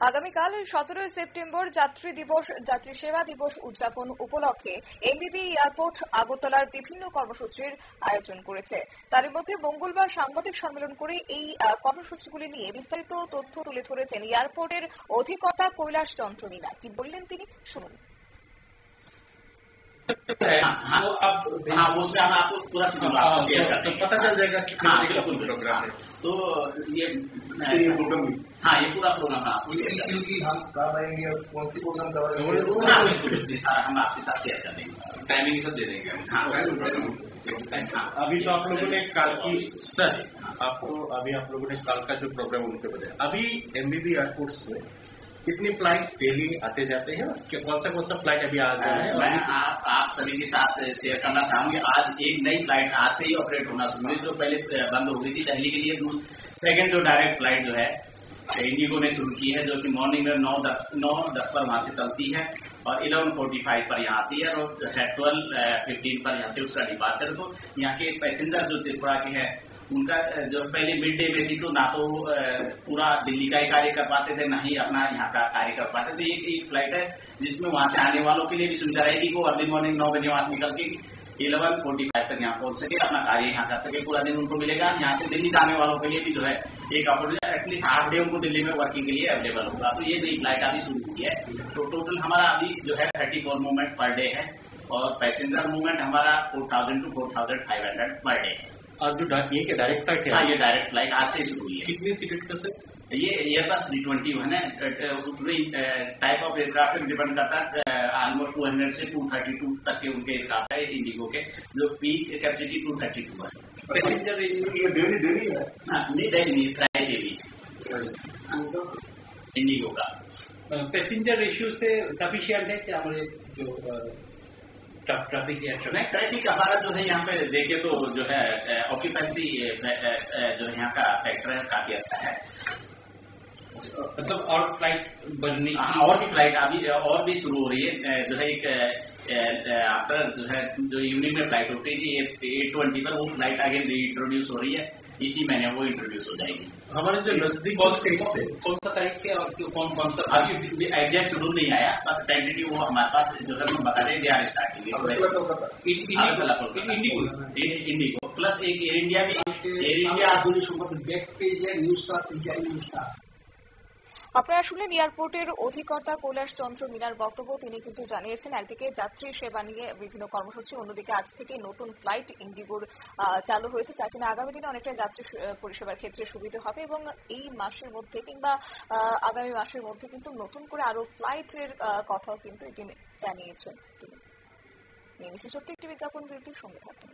আগামীকাল 17 সেপ্টেম্বর যাত্রী সেবা দিবস উদযাপন উপলক্ষে এমবিবি এয়ারপোর্ট আগরতলার বিভিন্ন কর্মসূচির আয়োজন করেছে। তার মধ্যে মঙ্গলবার সাংবাদিক সম্মেলন করে এই কর্মসূচিগুলি নিয়ে বিস্তারিত তথ্য তুলে ধরেছেন এয়ারপোর্টের অধিকর্তা কৈলাস চন্দ্র মীনা। কি বললেন তিনি, শুনুন। उसमें हम आपको पूरा शेयर करते हैं, पता चल जाएगा कि प्रोग्राम है। तो ये प्रोग्राम, हाँ ये पूरा प्रोग्राम है आपको शेयर करेंगे कि हम कब आएंगे और कौन सी प्रोग्राम कवर करेंगे, सारा हम आपके साथ शेयर कर देंगे, टाइमिंग सब दे देंगे। अभी तो आप लोगों ने काल की सर आपको अभी आप लोगों ने काल का जो प्रोग्राम उनके बताया, अभी एमबीबी एयरपोर्ट्स में कितनी फ्लाइट्स डेली आते जाते हैं, कौन सा फ्लाइट अभी आ रहा है? मैं आप सभी के साथ शेयर करना चाहूंगी। आज एक नई फ्लाइट आज से ही ऑपरेट होना शुरू हुई, जो पहले बंद हो गई थी दिल्ली के लिए। सेकंड जो डायरेक्ट फ्लाइट जो है इंडिगो ने शुरू की है, जो कि मॉर्निंग में 9:10 पर वहां से चलती है और 11:45 पर यहाँ आती है, और 12:15 पर यहाँ से उसका डिपार्चर। तो यहाँ के पैसेंजर जो त्रिपुरा के हैं उनका जो पहले मिड डे में थी, तो ना तो पूरा दिल्ली का ही कार्य कर पाते थे, ना ही अपना यहाँ का कार्य कर पाते थे। एक फ्लाइट है जिसमें वहां से आने वालों के लिए भी सुविधा रहेगी वो अर्ली मॉर्निंग 9 बजे वहां से निकल के 11:45 तक यहाँ पहुंच सके, अपना कार्य यहाँ कर सके, पूरा दिन उनको मिलेगा। यहाँ से दिल्ली जाने वालों के लिए भी जो है एक अपॉर्चुनिटी, एटलीस्ट 8 डे उनको दिल्ली में वर्किंग के लिए अवेलेबल होगा। तो ये नई फ्लाइट अभी शुरू हुई है। तो टोटल हमारा अभी जो है 34 मूवमेंट पर डे है, और पैसेंजर मूवमेंट हमारा 4000 to 4500 पर डे है। और जो ये क्या डायरेक्ट फ्लाइट है? हाँ, ये डायरेक्ट फ्लाइट आज से शुरू हुई है। कितनी सीटेड का सर? ये एयरबस 320 है ना, टाइप ऑफ एयरक्राफ्ट पे डिपेंड करता है। ऑलमोस्ट 200 से 232 तक के उनके एयरक्राफ्ट है इंडिगो के, जो पीक कैपेसिटी 232 है। पैसेंजर डेली है? हाँ, नहीं डेली नहीं, थ्राइस डेली इंडिगो का। पैसेंजर रेशियो से सफिशिएंट है क्या हमारे जो ट्रैफिक हमारा जो है यहाँ पे देखे तो जो है ऑक्यूपेंसी जो है यहाँ का फैक्टर है काफी अच्छा है। मतलब और फ्लाइट बनने की और भी फ्लाइट अभी और भी शुरू हो रही है। जो है एक आफ्टर जो है जो इवनिंग में फ्लाइट होती थी 8:20 पर, वो फ्लाइट आगे इंट्रोड्यूस हो रही है, इसी महीने वो इंट्रोड्यूस हो जाएगी। हमारे जो नजदीक कौन सा तारीख से और कौन सा अभी एग्जैक्ट शेड्यूल नहीं आया, पर टेंटेटिव वो हमारे पास जो है हम बता रहे they are starting IndiGo plus एक एयर इंडिया भी। एयर इंडिया আপনারা শুনলেন এয়ারপোর্টের অধিকর্তা কৈলাস চন্দ্র মীনার বক্তব্য। তিনি কিন্তু জানিয়েছেন একদিকে যাত্রী সেবা নিয়ে বিভিন্ন কর্মসূচি, অন্যদিকে আজ থেকে নতুন ফ্লাইট ইন্ডিগোর চালু হয়েছে, যা কিনা আগামী দিনে অনেকটা যাত্রী পরিষেবার ক্ষেত্রে সুবিধা হবে। এবং এই মাসের মধ্যে কিংবা আগামী মাসের মধ্যে কিন্তু নতুন করে আরো ফ্লাইটের কথাও কিন্তু তিনি জানিয়েছেন। নিয়ে নিচ্ছি ছোট্ট একটি বিজ্ঞাপন বিরতির সঙ্গে থাকবেন।